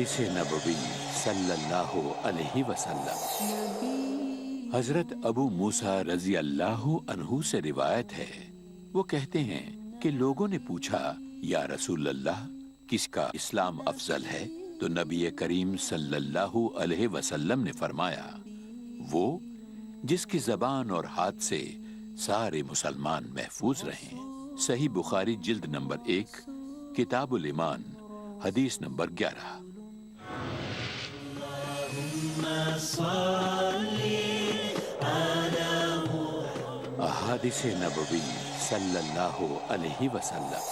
احادیث نبوی صلی اللہ علیہ وسلم۔ حضرت ابو موسیٰ رضی اللہ عنہ سے روایت ہے، وہ کہتے ہیں کہ لوگوں نے پوچھا یا رسول اللہ کس کا اسلام افضل ہے؟ تو نبی کریم صلی اللہ علیہ وسلم نے فرمایا، وہ جس کی زبان اور ہاتھ سے سارے مسلمان محفوظ رہیں۔ صحیح بخاری جلد نمبر 1 کتاب الایمان حدیث نمبر 11۔ احادیث نبوی صلی اللہ علیہ وسلم۔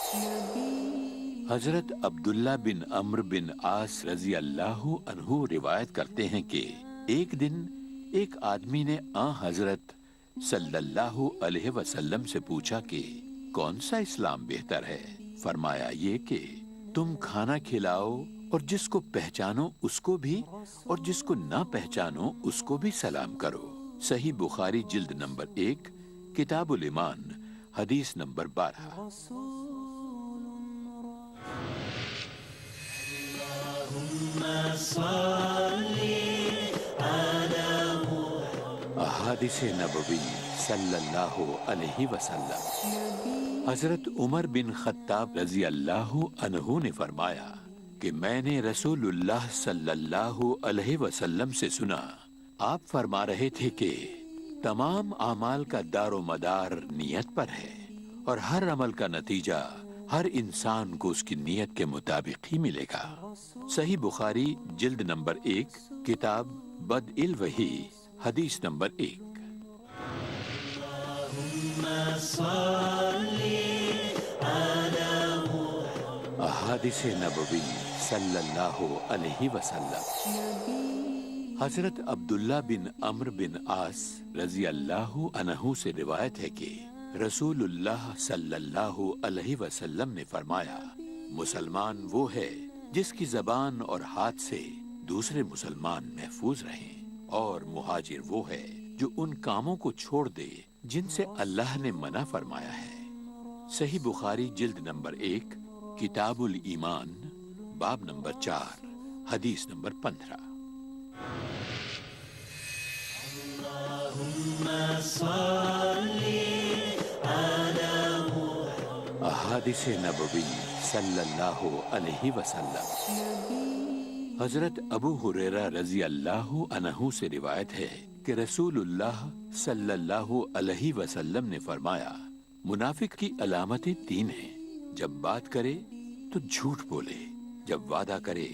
حضرت عبداللہ بن عمرو بن عاص رضی اللہ عنہ روایت کرتے ہیں کہ ایک دن ایک آدمی نے حضرت صلی اللہ علیہ وسلم سے پوچھا کہ کون سا اسلام بہتر ہے؟ فرمایا یہ کہ تم کھانا کھلاؤ اور جس کو پہچانو اس کو بھی، اور جس کو نہ پہچانو اس کو بھی سلام کرو۔ صحیح بخاری جلد نمبر 1 کتاب الایمان حدیث نمبر 12۔ احادیث نبوی صلی اللہ علیہ وسلم۔ حضرت عمر بن خطاب رضی اللہ عنہ نے فرمایا کہ میں نے رسول اللہ صلی اللہ علیہ وسلم سے سنا، آپ فرما رہے تھے کہ تمام اعمال کا دار و مدار نیت پر ہے، اور ہر عمل کا نتیجہ ہر انسان کو اس کی نیت کے مطابق ہی ملے گا۔ صحیح بخاری جلد نمبر 1 کتاب بدء الوحی حدیث نمبر 1۔ احادیث نبوی صلی اللہ علیہ وسلم۔ حضرت عبداللہ بن عمرو بن عاص رضی اللہ عنہ سے روایت ہے کہ رسول اللہ صلی اللہ علیہ وسلم نے فرمایا، مسلمان وہ ہے جس کی زبان اور ہاتھ سے دوسرے مسلمان محفوظ رہیں، اور مہاجر وہ ہے جو ان کاموں کو چھوڑ دے جن سے اللہ نے منع فرمایا ہے۔ صحیح بخاری جلد نمبر 1 کتاب الایمان باب نمبر 4 حدیث نمبر 15۔ احادیث نبوی صلی اللہ علیہ وسلم۔ حضرت ابو ہریرہ رضی اللہ عنہ سے روایت ہے کہ رسول اللہ صلی اللہ علیہ وسلم نے فرمایا، منافق کی علامتیں 3 ہیں، جب بات کرے تو جھوٹ بولے، جب وعدہ کرے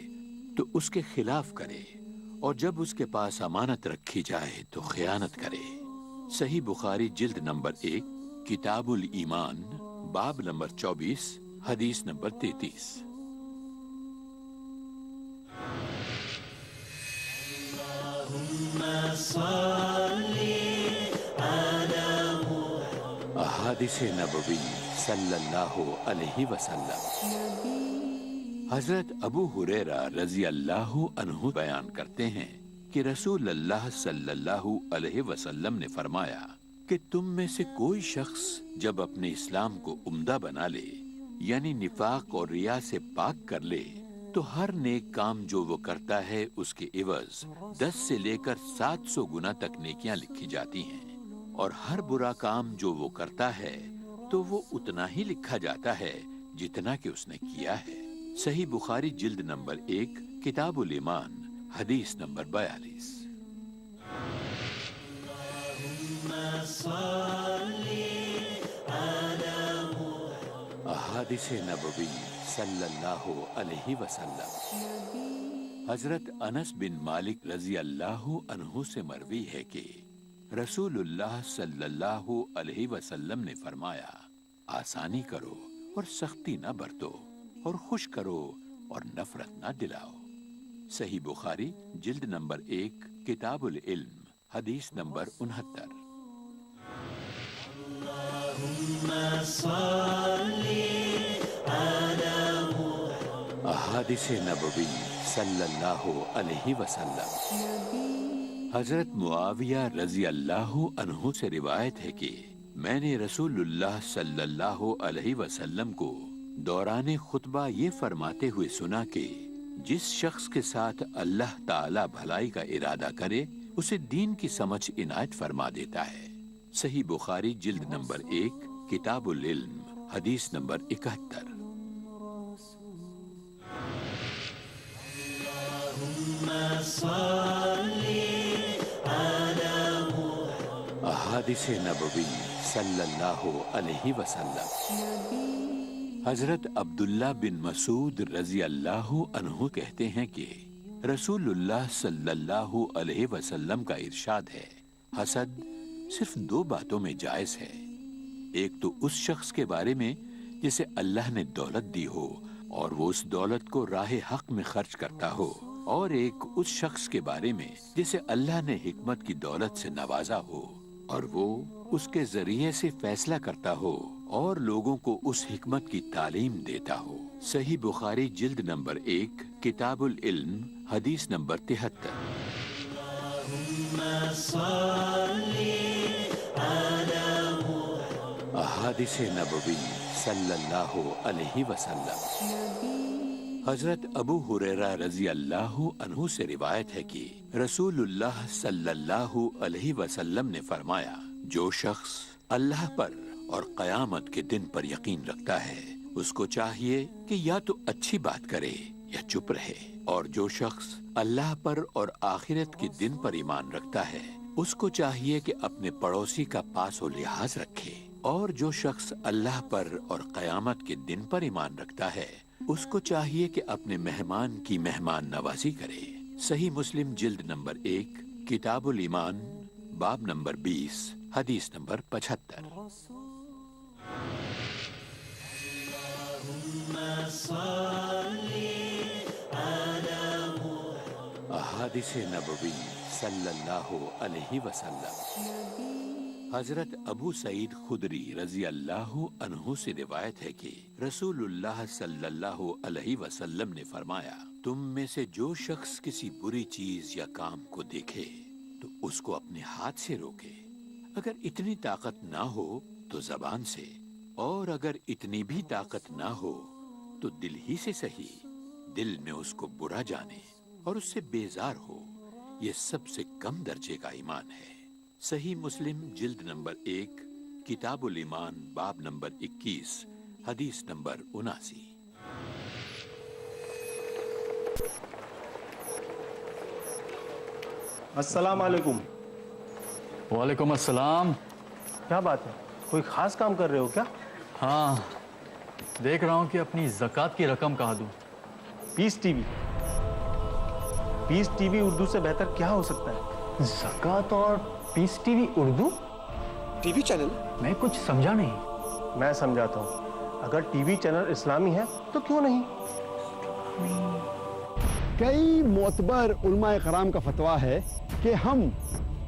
تو اس کے خلاف کرے، اور جب اس کے پاس امانت رکھی جائے تو خیانت کرے۔ صحیح بخاری جلد نمبر 1 کتاب الایمان باب نمبر 24 حدیث نمبر 33۔ احادیث نبوی صلی اللہ علیہ وسلم۔ حضرت ابو ہریرہ رضی اللہ عنہ بیان کرتے ہیں کہ رسول اللہ صلی اللہ علیہ وسلم نے فرمایا کہ تم میں سے کوئی شخص جب اپنے اسلام کو عمدہ بنا لے، یعنی نفاق اور ریا سے پاک کر لے، تو ہر نیک کام جو وہ کرتا ہے اس کے عوض 10 سے لے کر 700 گنا تک نیکیاں لکھی جاتی ہیں، اور ہر برا کام جو وہ کرتا ہے تو وہ اتنا ہی لکھا جاتا ہے جتنا کہ اس نے کیا ہے۔ صحیح بخاری جلد نمبر 1 کتاب الایمان حدیث نمبر 42۔ احادیث نبوی صلی اللہ علیہ وسلم۔ حضرت انس بن مالک رضی اللہ عنہ سے مروی ہے کہ رسول اللہ صلی اللہ علیہ وسلم نے فرمایا، آسانی کرو اور سختی نہ برتو، اور خوش کرو اور نفرت نہ دلاؤ۔ صحیح بخاری جلد نمبر 1 کتاب العلم حدیث نمبر 69۔ احادیث نبوی صلی اللہ علیہ وسلم۔ حضرت معاویہ رضی اللہ عنہ سے روایت ہے کہ میں نے رسول اللہ صلی اللہ علیہ وسلم کو دوران خطبہ یہ فرماتے ہوئے سنا کہ جس شخص کے ساتھ اللہ تعالی بھلائی کا ارادہ کرے اسے دین کی سمجھ عنایت فرما دیتا ہے۔ صحیح بخاری جلد نمبر 1 کتاب العلم حدیث نمبر 71۔ احادیث نبوی صلی اللہ علیہ وسلم۔ حضرت عبداللہ بن مسعود رضی اللہ عنہ کہتے ہیں کہ رسول اللہ صلی اللہ علیہ وسلم کا ارشاد ہے، حسد صرف 2 باتوں میں جائز ہے۔ ایک تو اس شخص کے بارے میں جسے اللہ نے دولت دی ہو اور وہ اس دولت کو راہ حق میں خرچ کرتا ہو، اور ایک اس شخص کے بارے میں جسے اللہ نے حکمت کی دولت سے نوازا ہو اور وہ اس کے ذریعے سے فیصلہ کرتا ہو اور لوگوں کو اس حکمت کی تعلیم دیتا ہو۔ صحیح بخاری جلد نمبر 1 کتاب العلم حدیث نمبر 73۔ احادیث نبوی صلی اللہ علیہ وسلم۔ حضرت ابو ہریرہ رضی اللہ عنہ سے روایت ہے کہ رسول اللہ صلی اللہ علیہ وسلم نے فرمایا، جو شخص اللہ پر اور قیامت کے دن پر یقین رکھتا ہے اس کو چاہیے کہ یا تو اچھی بات کرے یا چپ رہے، اور جو شخص اللہ پر اور آخرت کے دن پر ایمان رکھتا ہے اس کو چاہیے کہ اپنے پڑوسی کا پاس و لحاظ رکھے، اور جو شخص اللہ پر اور قیامت کے دن پر ایمان رکھتا ہے اس کو چاہیے کہ اپنے مہمان کی مہمان نوازی کرے۔ صحیح مسلم جلد نمبر 1 کتاب الایمان باب نمبر 20 حدیث نمبر 75۔ احادیث نبوی صلی اللہ علیہ وسلم۔ حضرت ابو سعید خدری رضی اللہ عنہ سے روایت ہے کہ رسول اللہ صلی اللہ علیہ وسلم نے فرمایا، تم میں سے جو شخص کسی بری چیز یا کام کو دیکھے تو اس کو اپنے ہاتھ سے روکے، اگر اتنی طاقت نہ ہو تو زبان سے، اور اگر اتنی بھی طاقت نہ ہو تو دل ہی سے صحیح، دل میں اس کو برا جانے اور اس سے بیزار ہو، یہ سب سے کم درجے کا ایمان ہے۔ صحیح مسلم جلد نمبر 1 کتاب الایمان باب نمبر 21 حدیث نمبر 79۔ السلام علیکم۔ وعلیکم السلام۔ کیا بات ہے، کوئی خاص کام کر رہے ہو کیا؟ ہاں، دیکھ رہا ہوں کہ اپنی زکوٰۃ کی رقم کہاں دوں۔ پیس ٹی وی اردو سے بہتر کیا ہو سکتا ہے؟ زکوٰۃ اور Peace TV Urdu TV channel? میں کچھ سمجھا نہیں۔ میں سمجھاتا ہوں، اگر ٹی وی چینل اسلامی ہے تو کیوں نہیں؟ کئی معتبر علماء کرام کا فتویٰ ہے کہ ہم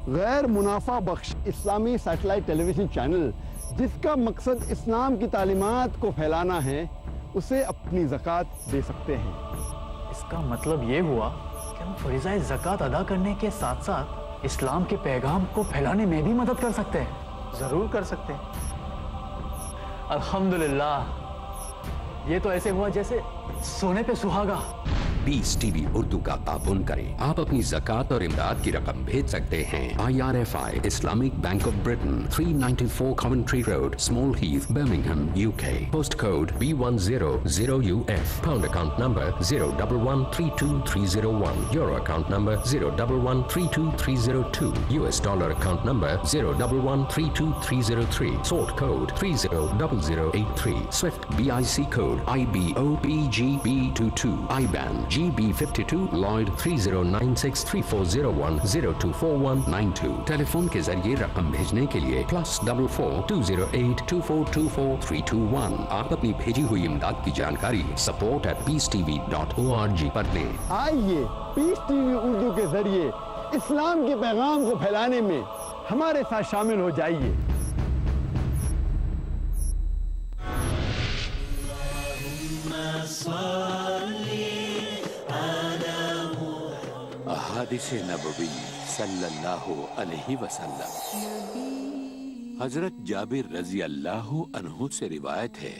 غیر منافع بخش اسلامی سیٹلائٹ ٹیلی ویژن چینل جس کا مقصد اسلام کی تعلیمات کو پھیلانا ہے اسے اپنی زکوٰۃ دے سکتے ہیں۔ اس کا مطلب یہ ہوا کہ ہم فریضہ زکوٰۃ ادا کرنے کے ساتھ ساتھ اسلام کے پیغام کو پھیلانے میں بھی مدد کر سکتے ہیں۔ ضرور کر سکتے ہیں۔ الحمدللہ، یہ تو ایسے ہوا جیسے سونے پہ سہاگا۔ پیس ٹی وی اردو کا تعاون کریں۔ آپ اپنی زکوٰۃ اور امداد کی رقم بھیج سکتے ہیں IRFI Islamic bank of Britain 394 Coventry Road Small Heath Birmingham UK post code B100UF pound account number 0113231 euro account number 0113232 US dollar account number 0113203 sort code 300083 Swift BIC code IBOPGB22 IBAN GB52 Lloyd 30963401 024192 telephone کے ذریعے رقم بھیجنے کے لیے +442082424321۔ آپ اپنی بھیجی ہوئی امداد کی جانکاری support@peacetv.org پر دیں۔ آئیے پیس ٹی وی اردو کے ذریعے اسلام کے پیغام کو پھیلانے میں ہمارے ساتھ شامل ہو جائیے۔ احادیث نبوی صلی اللہ علیہ وسلم۔ حضرت جابر رضی اللہ عنہ سے روایت ہے،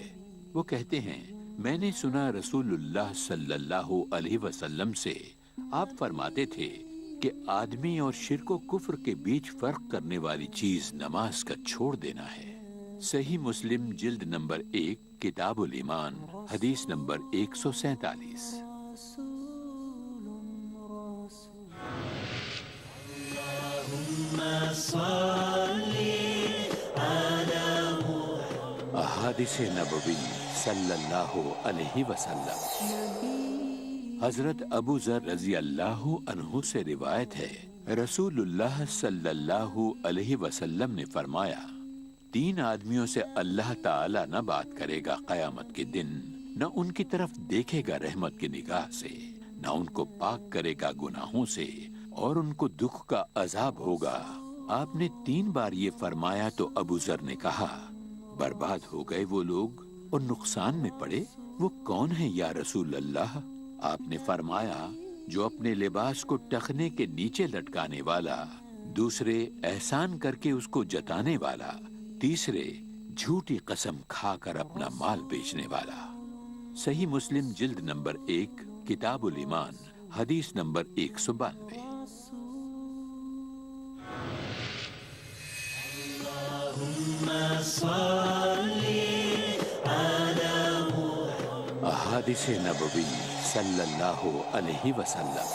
وہ کہتے ہیں میں نے سنا رسول اللہ صلی اللہ علیہ وسلم سے آپ فرماتے تھے کہ آدمی اور شرک و کفر کے بیچ فرق کرنے والی چیز نماز کا چھوڑ دینا ہے۔ صحیح مسلم جلد نمبر 1 کتاب الایمان حدیث نمبر 147۔ احادیث نبوی صلی اللہ علیہ وسلم۔ حضرت ابو ذر رضی اللہ عنہ سے روایت ہے، رسول اللہ صلی اللہ علیہ وسلم نے فرمایا، 3 آدمیوں سے اللہ تعالی نہ بات کرے گا قیامت کے دن، نہ ان کی طرف دیکھے گا رحمت کی نگاہ سے، نہ ان کو پاک کرے گا گناہوں سے، اور ان کو دکھ کا عذاب ہوگا۔ آپ نے 3 بار یہ فرمایا تو ابو ذر نے کہا، برباد ہو گئے وہ لوگ اور نقصان میں پڑے، وہ کون ہے یا رسول اللہ؟ آپ نے فرمایا، جو اپنے لباس کو ٹخنے کے نیچے لٹکانے والا، دوسرے احسان کر کے اس کو جتانے والا، تیسرے جھوٹی قسم کھا کر اپنا مال بیچنے والا۔ صحیح مسلم جلد نمبر 1 کتاب الایمان حدیث نمبر 192۔ احادیث نبوی صلی اللہ علیہ وسلم۔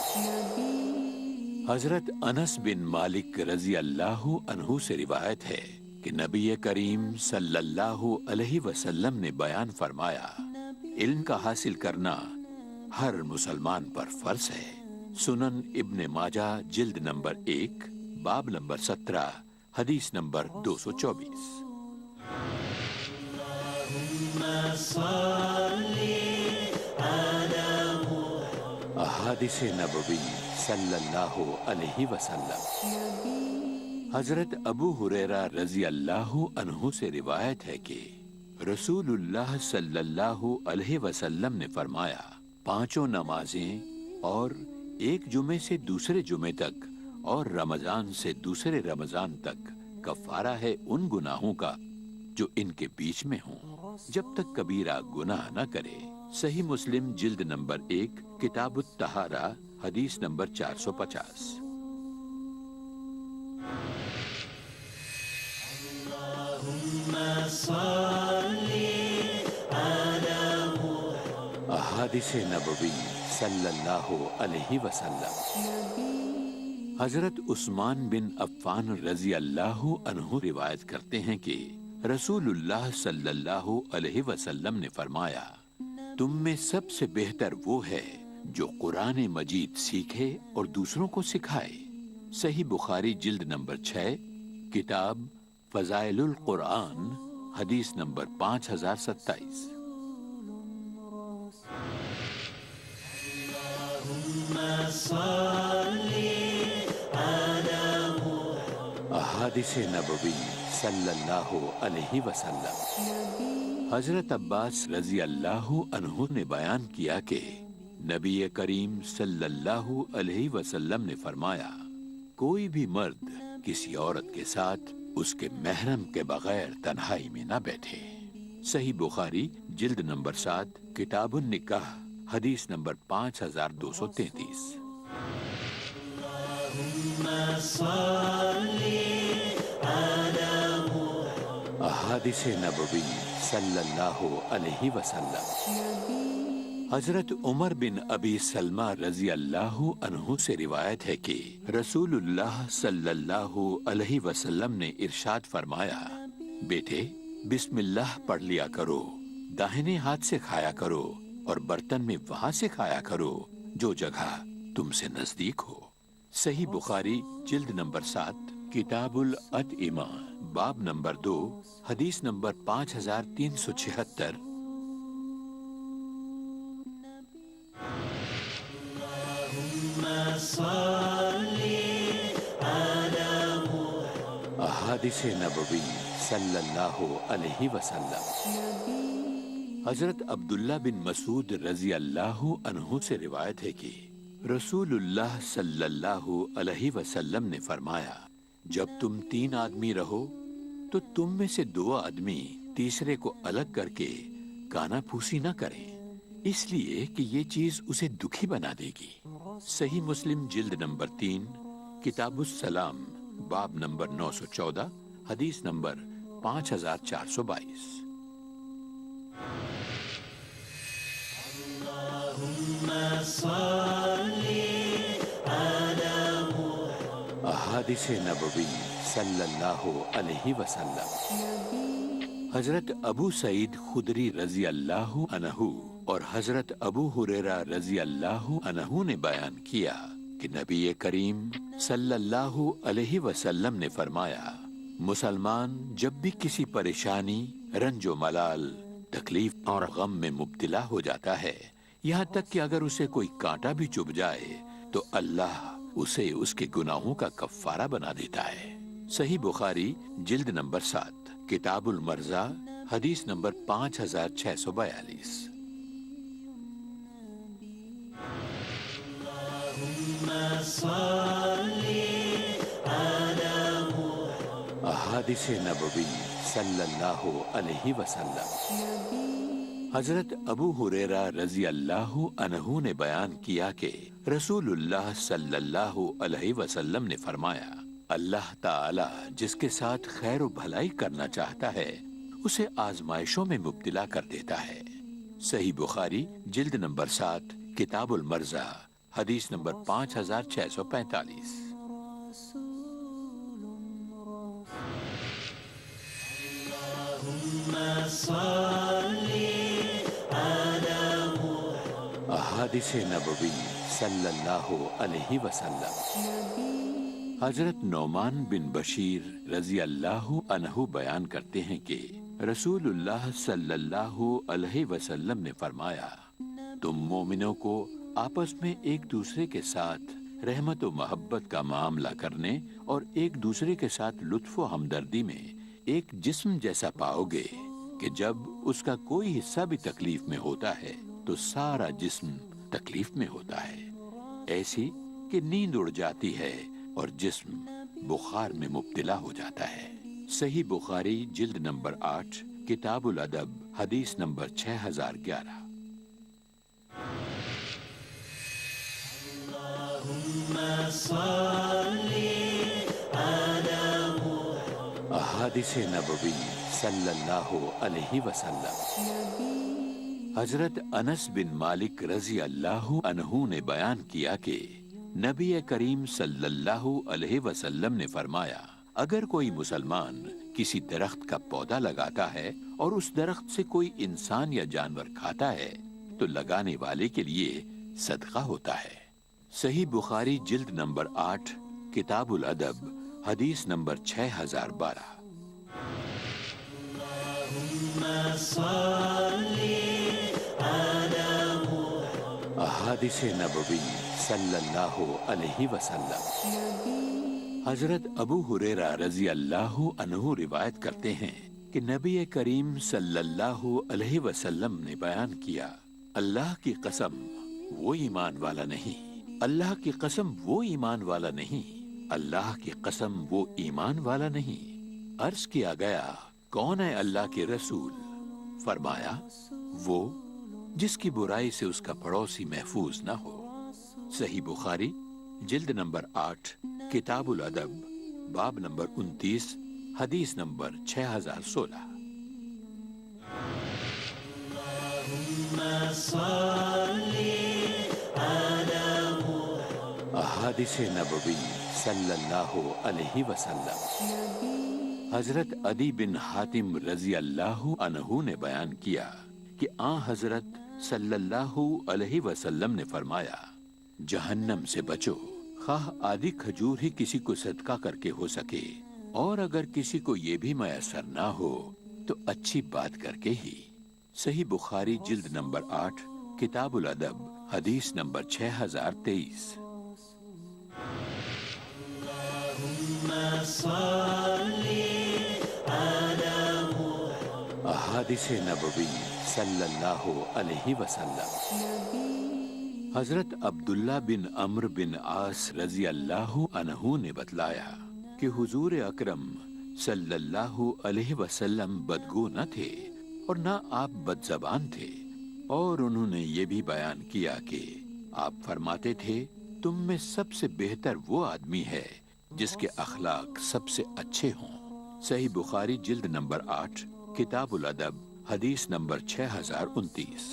حضرت انس بن مالک رضی اللہ عنہ سے روایت ہے کہ نبی کریم صلی اللہ علیہ وسلم نے بیان فرمایا، علم کا حاصل کرنا ہر مسلمان پر فرض ہے۔ سنن ابن ماجہ جلد نمبر 1 باب نمبر 17 حدیث نمبر 224۔ احادیث نبوی صلی اللہ علیہ وسلم۔ حضرت ابو ہریرہ رضی اللہ عنہ سے روایت ہے کہ رسول اللہ صلی اللہ علیہ وسلم نے فرمایا، 5 نمازیں اور ایک جمعے سے دوسرے جمعے تک اور رمضان سے دوسرے رمضان تک کفارہ ہے ان گناہوں کا جو ان کے بیچ میں ہوں، جب تک کبیرہ گناہ نہ کرے۔ صحیح مسلم جلد نمبر 1 کتاب الطہارہ حدیث نمبر 450۔ احادیث نبوی صلی اللہ علیہ وسلم۔ حضرت عثمان بن عفان رضی اللہ عنہ روایت کرتے ہیں کہ رسول اللہ صلی اللہ علیہ وسلم نے فرمایا، تم میں سب سے بہتر وہ ہے جو قرآن مجید سیکھے اور دوسروں کو سکھائے۔ صحیح بخاری جلد نمبر 6 کتاب فضائل القرآن حدیث نمبر 5027۔ احادیث نبوی صلی اللہ علیہ وسلم۔ حضرت عباس رضی اللہ عنہ نے بیان کیا کہ نبی کریم صلی اللہ علیہ وسلم نے فرمایا، کوئی بھی مرد کسی عورت کے ساتھ اس کے محرم کے بغیر تنہائی میں نہ بیٹھے۔ صحیح بخاری جلد نمبر 7 کتاب النکاح حدیث نمبر 5233۔ احادیث نبوی صلی اللہ علیہ وسلم۔ حضرت عمر بن ابی سلمہ رضی اللہ عنہ سے روایت ہے کہ رسول اللہ صلی اللہ علیہ وسلم نے ارشاد فرمایا، بیٹے بسم اللہ پڑھ لیا کرو، داہنے ہاتھ سے کھایا کرو اور برتن میں وہاں سے کھایا کرو جو جگہ تم سے نزدیک ہو۔ صحیح بخاری جلد نمبر 7 کتاب الاطعمہ باب نمبر 2 حدیث نمبر 5376۔ احادیث نبوی صلی اللہ علیہ وسلم۔ حضرت عبداللہ بن مسعود رضی اللہ عنہ سے روایت ہے کہ رسول اللہ صلی اللہ علیہ وسلم نے فرمایا، جب تم 3 آدمی رہو تو تم میں سے 2 آدمی تیسرے کو الگ کر کے کانا پھوسی نہ کریں۔ اس لیے کہ یہ چیز اسے دکھی بنا دے گی۔ صحیح مسلم جلد نمبر 3 کتاب السلام باب نمبر 914 حدیث نمبر 5422۔ احادیث نبوی صلی اللہ علیہ وسلم۔ حضرت ابو سعید خدری رضی اللہ عنہ اور حضرت ابو ہریرہ رضی اللہ عنہ نے بیان کیا کہ نبی کریم صلی اللہ علیہ وسلم نے فرمایا، مسلمان جب بھی کسی پریشانی، رنج و ملال، تکلیف اور غم میں مبتلا ہو جاتا ہے، یہاں تک کہ اگر اسے کوئی کانٹا بھی چبھ جائے تو اللہ اسے اس کے گناہوں کا کفارہ بنا دیتا ہے۔ صحیح بخاری جلد نمبر 7 کتاب المرضع حدیث نمبر 5642۔ احادیث نبوی صلی اللہ علیہ وسلم۔ حضرت ابو ہریرہ رضی اللہ عنہ نے بیان کیا کہ رسول اللہ صلی اللہ علیہ وسلم نے فرمایا، اللہ تعالی جس کے ساتھ خیر و بھلائی کرنا چاہتا ہے اسے آزمائشوں میں مبتلا کر دیتا ہے۔ صحیح بخاری جلد نمبر 7 کتاب المرضع حدیث نمبر 5645۔ احادیث نبوی صلی اللہ علیہ وسلم۔ حضرت نعمان بن بشیر رضی اللہ عنہ بیان کرتے ہیں کہ رسول اللہ صلی اللہ علیہ وسلم نے فرمایا، تم مومنوں کو آپس میں ایک دوسرے کے ساتھ رحمت و محبت کا معاملہ کرنے اور ایک دوسرے کے ساتھ لطف و ہمدردی میں ایک جسم جیسا پاؤ گے کہ جب اس کا کوئی حصہ بھی تکلیف میں ہوتا ہے تو سارا جسم تکلیف میں ہوتا ہے، ایسی کہ نیند اڑ جاتی ہے اور جسم بخار میں مبتلا ہو جاتا ہے۔ صحیح بخاری جلد نمبر 8 کتاب الادب حدیث نمبر 6011۔ احادیث نبوی صلی اللہ علیہ وسلم۔ حضرت انس بن مالک رضی اللہ عنہ نے بیان کیا کہ نبی کریم صلی اللہ علیہ وسلم نے فرمایا، اگر کوئی مسلمان کسی درخت کا پودا لگاتا ہے اور اس درخت سے کوئی انسان یا جانور کھاتا ہے تو لگانے والے کے لیے صدقہ ہوتا ہے۔ صحیح بخاری جلد نمبر 8 کتاب الادب حدیث نمبر 6012۔ احادیث نبوی صلی اللہ علیہ وسلم۔ حضرت ابو ہریرہ رضی اللہ عنہ روایت کرتے ہیں کہ نبی کریم صلی اللہ علیہ وسلم نے بیان کیا، اللہ کی قسم وہ ایمان والا نہیں، اللہ کی قسم وہ ایمان والا نہیں، اللہ کی قسم وہ ایمان والا نہیں۔ عرض کیا گیا، کون ہے اللہ کے رسول؟ فرمایا، وہ جس کی برائی سے اس کا پڑوسی محفوظ نہ ہو۔ صحیح بخاری جلد نمبر 8 کتاب الادب باب نمبر 29 حدیث نمبر 6016۔ احادیث نبوی صلی اللہ علیہ وسلم۔ حضرت عدی بن حاتم رضی اللہ عنہ نے بیان کیا کہ آن حضرت صلی اللہ علیہ وسلم نے فرمایا، جہنم سے بچو، خواہ آدھی کھجور ہی کسی کو صدقہ کر کے ہو سکے، اور اگر کسی کو یہ بھی میسر نہ ہو تو اچھی بات کر کے ہی۔ صحیح بخاری جلد نمبر 8 کتاب الادب حدیث نمبر 6023۔ احادیث نبوی صلی اللہ علیہ وسلم۔ حضرت عبداللہ بن عمرو بن عاص رضی اللہ عنہ نے بتلایا کہ حضور اکرم صلی اللہ علیہ وسلم بدگو نہ تھے اور نہ آپ بد زبان تھے، اور انہوں نے یہ بھی بیان کیا کہ آپ فرماتے تھے تم میں سب سے بہتر وہ آدمی ہے جس کے اخلاق سب سے اچھے ہوں۔ صحیح بخاری جلد نمبر 8 کتاب الادب حدیث نمبر 6029۔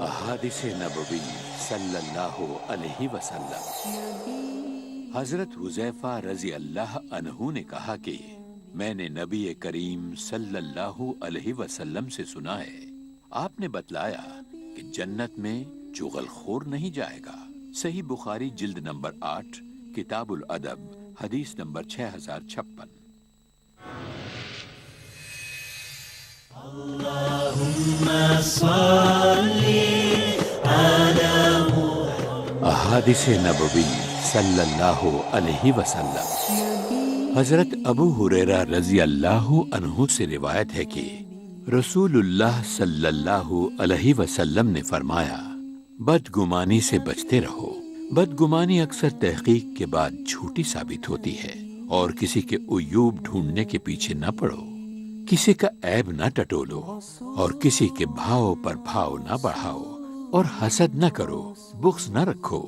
احادیث نبوی صلی اللہ علیہ وسلم۔ حضرت حذیفہ رضی اللہ عنہ نے کہا کہ میں نے نبی کریم صلی اللہ علیہ وسلم سے سنا ہے، آپ نے بتلایا کہ جنت میں چغل خور نہیں جائے گا۔ صحیح بخاری جلد نمبر 8 کتاب الادب حدیث نمبر 6056۔ احادیث نبوی صلی اللہ علیہ وسلم۔ حضرت ابو ہریرہ رضی اللہ عنہ سے روایت ہے کہ رسول اللہ صلی اللہ علیہ وسلم نے فرمایا، بدگمانی سے بچتے رہو۔ بدگمانی اکثر تحقیق کے بعد جھوٹی ثابت ہوتی ہے، اور کسی کے عیوب ڈھونڈنے کے پیچھے نہ پڑو، کسی کا عیب نہ ٹٹولو، اور کسی کے بھاؤ پر بھاؤ نہ بڑھاؤ، اور حسد نہ کرو، بغض نہ رکھو،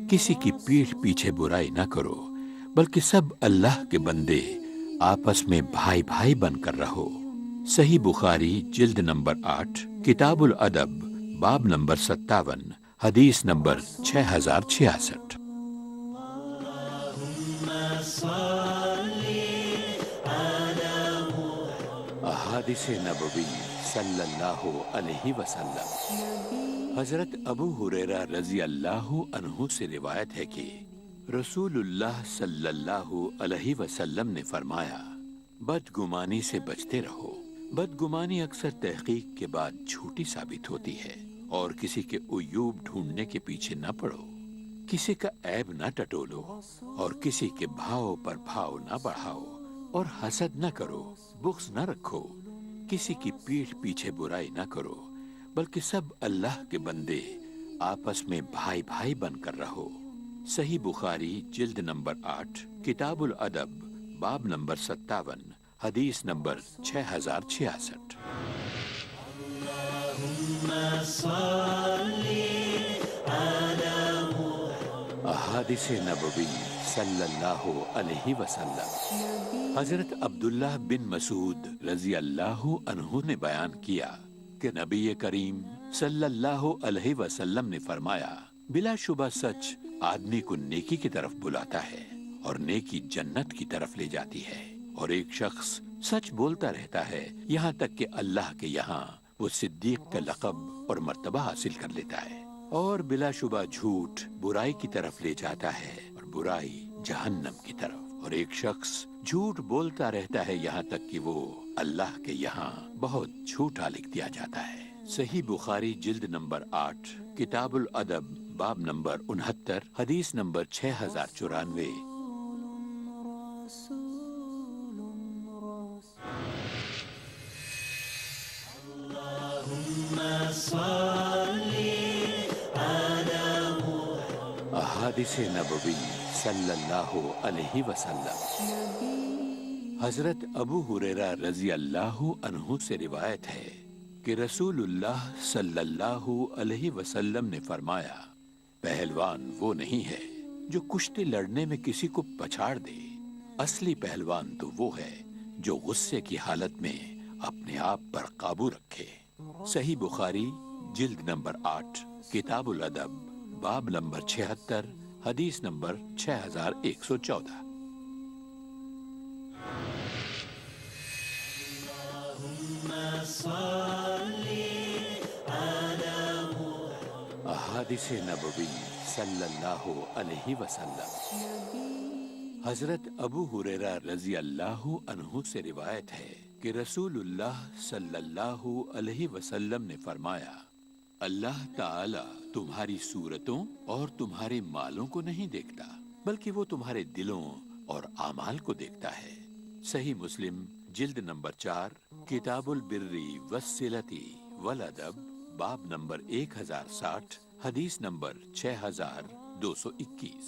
کسی کی پیٹھ پیچھے برائی نہ کرو، بلکہ سب اللہ کے بندے آپس میں بھائی بھائی بن کر رہو۔ صحیح بخاری جلد نمبر 8 کتاب الادب باب نمبر 57 حدیث نمبر 6066۔ احادیث نبوی صلی اللہ علیہ وسلم۔ حضرت ابو ہریرہ رضی اللہ عنہ سے روایت ہے کہ رسول اللہ صلی اللہ علیہ وسلم نے فرمایا، بدگمانی سے بچتے رہو۔ بدگمانی اکثر تحقیق کے بعد جھوٹی ثابت ہوتی ہے، اور کسی کے عیوب ڈھونڈنے کے پیچھے نہ پڑو، کسی کا عیب نہ ٹٹولو، اور کسی کے بھاؤ پر بھاؤ نہ بڑھاؤ، اور حسد نہ کرو، بغض نہ رکھو، کسی کی پیٹھ پیچھے برائی نہ کرو، بلکہ سب اللہ کے بندے آپس میں بھائی بھائی بن کر رہو۔ صحیح بخاری جلد نمبر 8 کتاب الادب باب نمبر 57 حدیث نمبر 6066۔ احادیث نبوی صلی اللہ علیہ وسلم۔ حضرت عبداللہ بن مسعود رضی اللہ عنہ نے بیان کیا کہ نبی کریم صلی اللہ علیہ وسلم نے فرمایا، بلا شبہ سچ آدمی کو نیکی کی طرف بلاتا ہے، اور نیکی جنت کی طرف لے جاتی ہے، اور ایک شخص سچ بولتا رہتا ہے یہاں تک کہ اللہ کے یہاں وہ صدیق کا لقب اور مرتبہ حاصل کر لیتا ہے، اور بلا شبہ جھوٹ برائی کی طرف لے جاتا ہے، اور برائی جہنم کی طرف، اور ایک شخص جھوٹ بولتا رہتا ہے یہاں تک کہ وہ اللہ کے یہاں بہت جھوٹا لکھ دیا جاتا ہے۔ صحیح بخاری جلد نمبر 8 کتاب الادب باب نمبر 69 حدیث نمبر 6094۔ احادیث نبوی صلی اللہ علیہ وسلم۔ حضرت ابو ہریرہ رضی اللہ عنہ سے روایت ہے کہ رسول اللہ صلی اللہ علیہ وسلم نے فرمایا، پہلوان وہ نہیں ہے جو کشتی لڑنے میں کسی کو پچھاڑ دے، اصلی پہلوان تو وہ ہے جو غصے کی حالت میں اپنے آپ پر قابو رکھے۔ صحیح بخاری جلد نمبر 8 کتاب الادب باب نمبر 76 حدیث نمبر 6114۔ احادیث نبوی صلی اللہ علیہ وسلم۔ حضرت ابو ہریرہ رضی اللہ عنہ سے روایت ہے کہ رسول اللہ صلی اللہ علیہ وسلم نے فرمایا، اللہ تعالی تمہاری صورتوں اور تمہارے مالوں کو نہیں دیکھتا، بلکہ وہ تمہارے دلوں اور اعمال کو دیکھتا ہے۔ صحیح مسلم جلد نمبر 4 کتاب البر والصلۃ والادب باب نمبر 1060 حدیث number 6221۔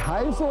250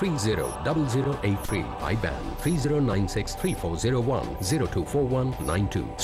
300083, IBAN 30963401 024192,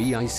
BIC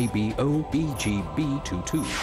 IBOBGB22।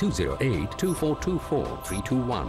208 2424 321।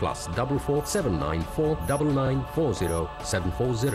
+44 794 9940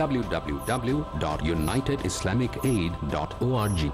www.unitedislamicAid.org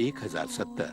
1070,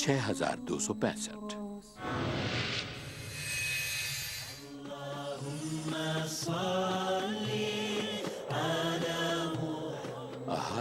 6265।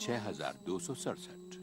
6267।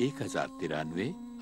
1093,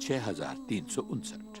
6359।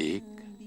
1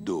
2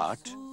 8,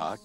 8,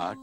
8,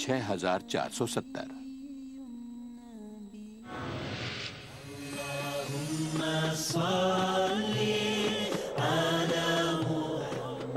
6470।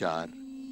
4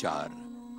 4,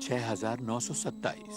6927।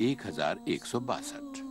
1162।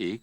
1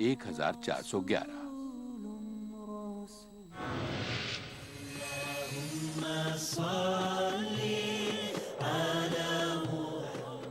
1411।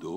2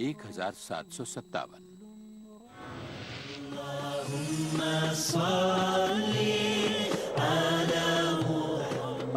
1757।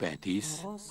35,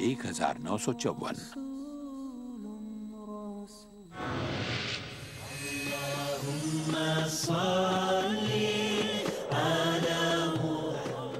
1954।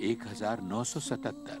1977।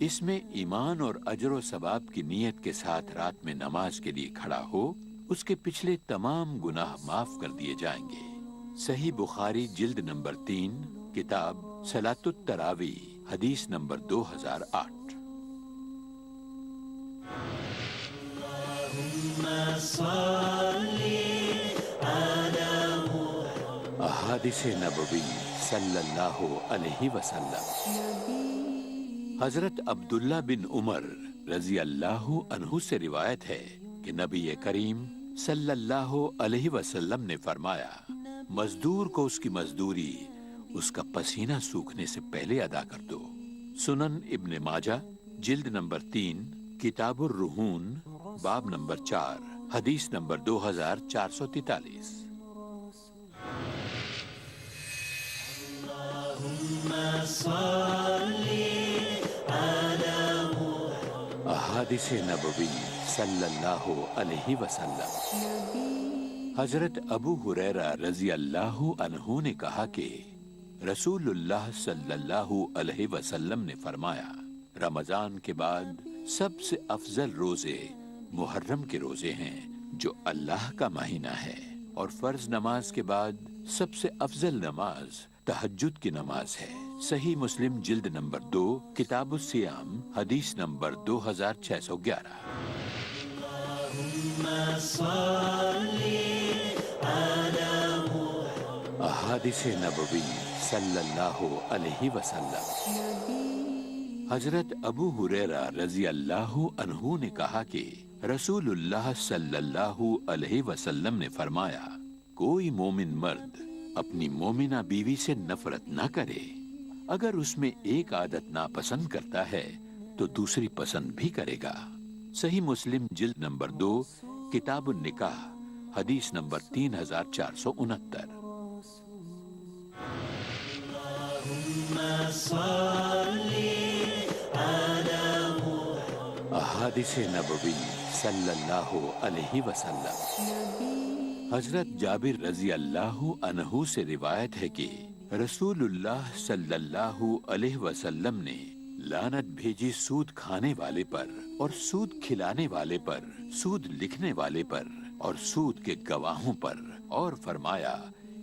اس میں ایمان اور اجر و ثواب کی نیت کے ساتھ رات میں نماز کے لیے کھڑا ہو، اس کے پچھلے تمام گناہ معاف کر دیے جائیں گے۔ صحیح بخاری جلد نمبر 3 کتاب صلاۃ التراوی حدیث نمبر 2008۔ احادیث نبوی صلی اللہ علیہ وسلم۔ حضرت عبداللہ بن عمر رضی اللہ عنہ سے روایت ہے کہ نبی کریم صلی اللہ علیہ وسلم نے فرمایا، مزدور کو اس کی مزدوری اس کا پسینہ سوکھنے سے پہلے ادا کر دو۔ سنن ابن ماجہ جلد نمبر 3 کتاب الرہون باب نمبر 4 حدیث نمبر 2443۔ احادیث نبوی صلی اللہ علیہ وسلم۔ حضرت ابو ہریرہ رضی اللہ عنہ نے کہا کہ رسول اللہ صلی اللہ علیہ وسلم نے فرمایا، رمضان کے بعد سب سے افضل روزے محرم کے روزے ہیں جو اللہ کا مہینہ ہے، اور فرض نماز کے بعد سب سے افضل نماز تہجد کی نماز ہے۔ صحیح مسلم جلد نمبر 2 کتاب الصیام حدیث نمبر 2611۔ احادیث نبوی صلی اللہ علیہ وسلم۔ حضرت ابو ہریرہ رضی اللہ عنہ نے کہا کہ رسول اللہ صلی اللہ علیہ وسلم نے فرمایا، کوئی مومن مرد اپنی مومنہ بیوی سے نفرت نہ کرے، اگر اس میں ایک عادت ناپسند کرتا ہے تو دوسری پسند بھی کرے گا۔ صحیح مسلم جلد نمبر 2 کتاب النکاح حدیث نمبر 3469۔ احادیث نبوی صلی اللہ علیہ وسلم۔ حضرت جابر رضی اللہ عنہ سے روایت ہے کہ رسول اللہ صلی اللہ علیہ وسلم نے لعنت بھیجی سود کھانے والے پر اور سود کھلانے والے پر، سود لکھنے والے پر اور سود کے گواہوں پر، اور فرمایا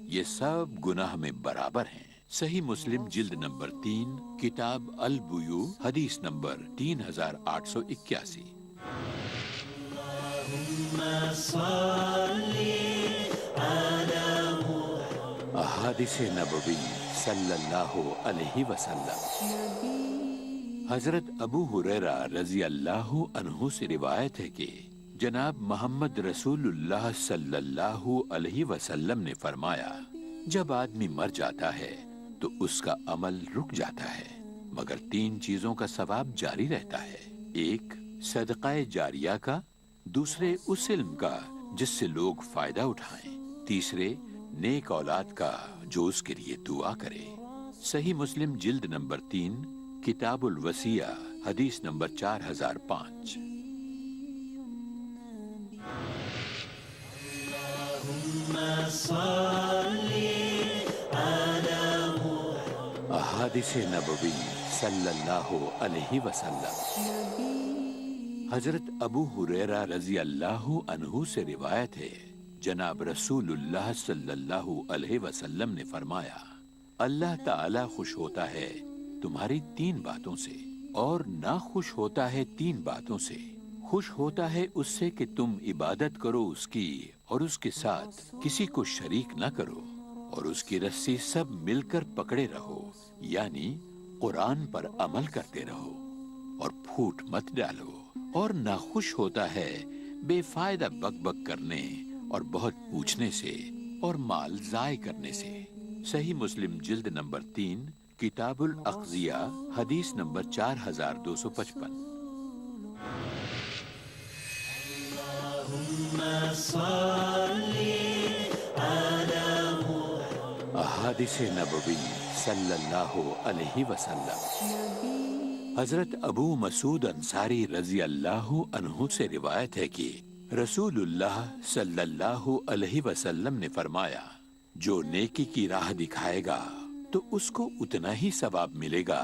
یہ سب گناہ میں برابر ہیں۔ صحیح مسلم جلد نمبر 3 کتاب البیوع حدیث نمبر 3881۔ احادیث نبوی صلی اللہ علیہ وسلم۔ حضرت ابو ہریرہ رضی اللہ عنہ سے روایت ہے کہ جناب محمد رسول اللہ صلی اللہ علیہ وسلم نے فرمایا، جب آدمی مر جاتا ہے تو اس کا عمل رک جاتا ہے، مگر 3 چیزوں کا ثواب جاری رہتا ہے، ایک صدقہ جاریہ کا، دوسرے اس علم کا جس سے لوگ فائدہ اٹھائیں، تیسرے نیک اولاد کا جو اس کے لیے دعا کرے۔ صحیح مسلم جلد نمبر 3 کتاب الوصیہ حدیث نمبر 4005۔ احادیث نبوی صلی اللہ علیہ وسلم۔ حضرت ابو ہریرہ رضی اللہ عنہ سے روایت ہے، جناب رسول اللہ صلی اللہ علیہ وسلم نے فرمایا، اللہ تعالی خوش ہوتا ہے تمہاری 3 باتوں سے اور ناخوش ہوتا ہے 3 باتوں سے۔ خوش ہوتا ہے اس سے کہ تم عبادت کرو اس کی اور اس کے ساتھ کسی کو شریک نہ کرو، اور اس کی رسی سب مل کر پکڑے رہو، یعنی قرآن پر عمل کرتے رہو اور پھوٹ مت ڈالو۔ اور ناخوش ہوتا ہے بے فائدہ بک بک کرنے اور بہت پوچھنے سے اور مال ضائع کرنے سے۔ صحیح مسلم جلد نمبر 3 کتاب الاقضیہ حدیث نمبر 4255۔ احادیث نبوی صلی اللہ علیہ وسلم۔ حضرت ابو مسعود انصاری رضی اللہ عنہ سے روایت ہے کہ رسول اللہ صلی اللہ علیہ وسلم نے فرمایا، جو نیکی کی راہ دکھائے گا تو اس کو اتنا ہی ثواب ملے گا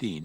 3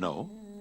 9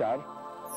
4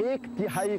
1/3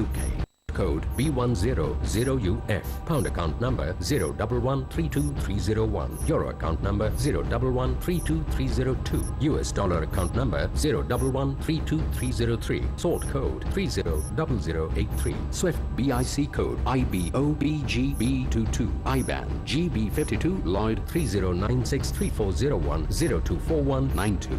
UK। Code B100UF. Pound account number 011323301. Euro account number 011323302. US dollar account number 011323303. Sort code 300083. Swift BIC code IBOBGB22. IBAN GB52 Lloyd 30963401 024192.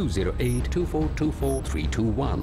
208 2424 321।